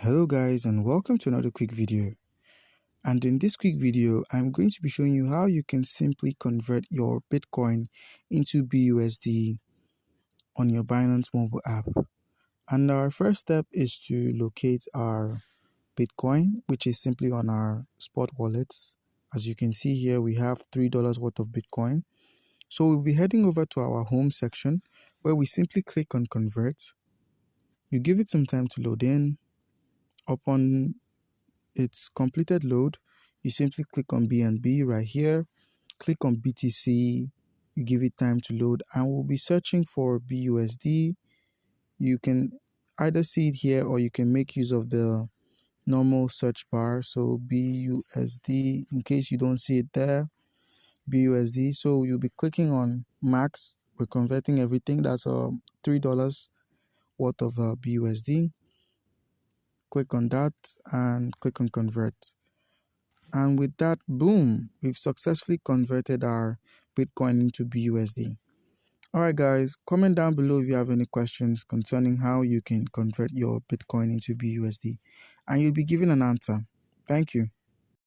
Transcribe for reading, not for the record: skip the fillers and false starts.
Hello guys, and welcome to another quick video. And in this quick video, I'm going to be showing you how you can simply convert your Bitcoin into BUSD on your Binance mobile app. And our first step is to locate our Bitcoin, which is simply on our spot wallets. As you can see here, we have $3 worth of Bitcoin. So we'll be heading over to our home section where we simply click on convert. You give it some time to load in. Upon its completed load, you simply click on BNB right here, click on BTC, you give it time to load, and we'll be searching for BUSD. You can either see it here or you can make use of the normal search bar. So BUSD, in case you don't see it there, BUSD. So you'll be clicking on max. We're converting everything. That's $3 worth of BUSD. Click on that and click on convert. And with that, boom, we've successfully converted our Bitcoin into BUSD. Alright guys, comment down below if you have any questions concerning how you can convert your Bitcoin into BUSD, and you'll be given an answer. Thank you.